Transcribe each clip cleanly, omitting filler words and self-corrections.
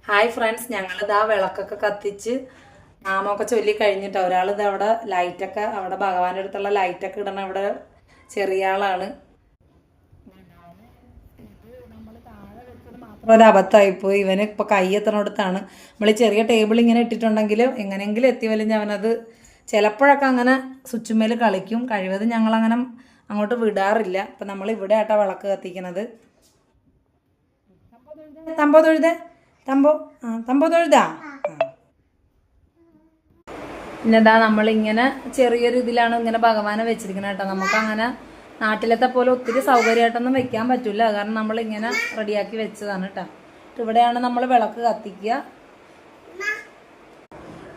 Hi friends, ഞങ്ങളിതാ വിളക്കൊക്കെ കത്തിച്ച് നാമമൊക്കെ ചൊല്ലി കഴിഞ്ഞിട്ട് ഒരാളിത് അവിടെ ലൈറ്റൊക്കെ അവിടെ ഭഗവാന്റെ അടുത്തുള്ള ലൈറ്റൊക്കെ ഇടണ ഇവിടെ ചെറിയ ആളാണ്. ഒരു അബദ്ധമായിപ്പോയി. ഇവന് ഇപ്പോൾ കൈ എത്തണടുത്താണ്. നമ്മൾ ചെറിയ ടേബിൾ ഇങ്ങനെ ഇട്ടിട്ടുണ്ടെങ്കിലും എങ്ങനെയെങ്കിലും എത്തി വലിഞ്ഞ് അവനത് ചിലപ്പോഴൊക്കെ അങ്ങനെ സ്വിച്ചുമേൽ കളിക്കും. കഴിവതും ഞങ്ങളങ്ങനെ അങ്ങോട്ട് വിടാറില്ല. അപ്പം നമ്മൾ ഇവിടെ ആയിട്ടാണ് വിളക്ക് കത്തിക്കുന്നത്. തമ്പോ തൊഴുതേ, തമ്പോ തൊഴുതാ. പിന്നെതാ നമ്മളിങ്ങനെ ചെറിയൊരു ഇതിലാണ് ഇങ്ങനെ ഭഗവാനെ വെച്ചിരിക്കുന്നത് കേട്ടോ. നമുക്കങ്ങനെ നാട്ടിലത്തെ പോലെ ഒത്തിരി സൗകര്യമായിട്ടൊന്നും വെക്കാൻ പറ്റില്ല. കാരണം നമ്മളിങ്ങനെ റെഡിയാക്കി വെച്ചതാണ് കേട്ടോ. ഇവിടെയാണ് നമ്മൾ വിളക്ക് കത്തിക്കുക.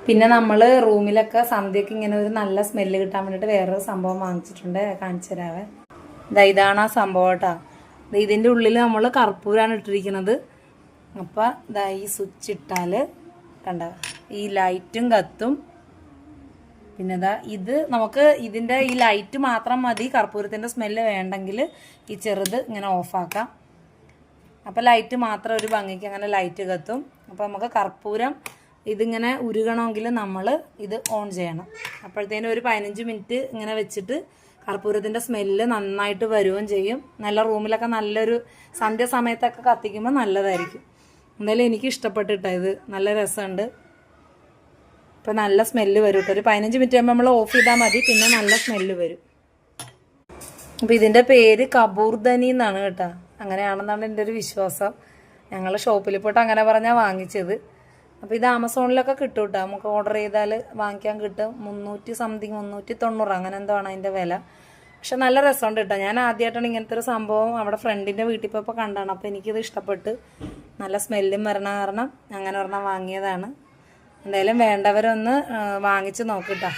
പിന്നെ നമ്മൾ റൂമിലൊക്കെ സന്ധ്യക്ക് ഇങ്ങനെ ഒരു നല്ല സ്മെല്ല് കിട്ടാൻ വേണ്ടിയിട്ട് വേറൊരു സംഭവം വാങ്ങിച്ചിട്ടുണ്ട്, കാണിച്ചു തരാവേ. ഇതാണ് ആ സംഭവം കേട്ടോ. ഇതിൻ്റെ ഉള്ളിൽ നമ്മൾ കർപ്പൂരാണ് ഇട്ടിരിക്കുന്നത്. അപ്പം ഇതാ ഈ സ്വിച്ച് ഇട്ടാൽ കണ്ട ഈ ലൈറ്റും കത്തും. പിന്നെ ഇതാ ഇത് നമുക്ക് ഇതിൻ്റെ ഈ ലൈറ്റ് മാത്രം മതി. കർപ്പൂരത്തിൻ്റെ സ്മെല്ല് വേണ്ടെങ്കിൽ ഈ ചെറുത് ഇങ്ങനെ ഓഫാക്കാം. അപ്പോൾ ലൈറ്റ് മാത്രം ഒരു ഭംഗിക്ക് അങ്ങനെ ലൈറ്റ് കത്തും. അപ്പോൾ നമുക്ക് കർപ്പൂരം ഇതിങ്ങനെ ഉരുകണമെങ്കിൽ നമ്മൾ ഇത് ഓൺ ചെയ്യണം. അപ്പോഴത്തേനും ഒരു 15 മിനിറ്റ് ഇങ്ങനെ വെച്ചിട്ട് കർപ്പൂരത്തിൻ്റെ സ്മെല്ല് നന്നായിട്ട് വരുകയും ചെയ്യും. നല്ല റൂമിലൊക്കെ നല്ലൊരു സന്ധ്യ സമയത്തൊക്കെ കത്തിക്കുമ്പോൾ നല്ലതായിരിക്കും. എന്തായാലും എനിക്ക് ഇഷ്ടപ്പെട്ടിട്ടോ, ഇത് നല്ല രസമുണ്ട്. ഇപ്പോൾ നല്ല സ്മെല്ല് വരും കേട്ടോ. ഒരു 15 മിനിറ്റ് ആകുമ്പോൾ നമ്മൾ ഓഫ് ചെയ്താൽ മതി, പിന്നെ നല്ല സ്മെല്ല് വരും. അപ്പോൾ ഇതിൻ്റെ പേര് കപൂർധനി എന്നാണ് കേട്ടോ. അങ്ങനെയാണെന്നാണ് എൻ്റെ ഒരു വിശ്വാസം. ഞങ്ങൾ ഷോപ്പിൽ പോയിട്ട് അങ്ങനെ പറഞ്ഞാൽ വാങ്ങിച്ചത്. അപ്പോൾ ഇത് ആമസോണിലൊക്കെ കിട്ടും കേട്ടോ. നമുക്ക് ഓർഡർ ചെയ്താൽ വാങ്ങിക്കാൻ കിട്ടും. 300 സംതിങ് 390 അങ്ങനെ എന്തോ ആണ് അതിൻ്റെ വില. പക്ഷെ നല്ല രസമുണ്ട് കേട്ടോ. ഞാൻ ആദ്യമായിട്ടാണ് ഇങ്ങനത്തെ ഒരു സംഭവം അവിടെ ഫ്രണ്ടിൻ്റെ വീട്ടിൽ പോയപ്പോൾ കണ്ടാണ്. അപ്പോൾ എനിക്കിത് ഇഷ്ടപ്പെട്ട്. നല്ല സ്മെല്ലും വരണ കാരണം അങ്ങനെ ഒരെണ്ണം വാങ്ങിയതാണ്. എന്തായാലും വേണ്ടവരൊന്ന് വാങ്ങിച്ച് നോക്കിട്ടോ.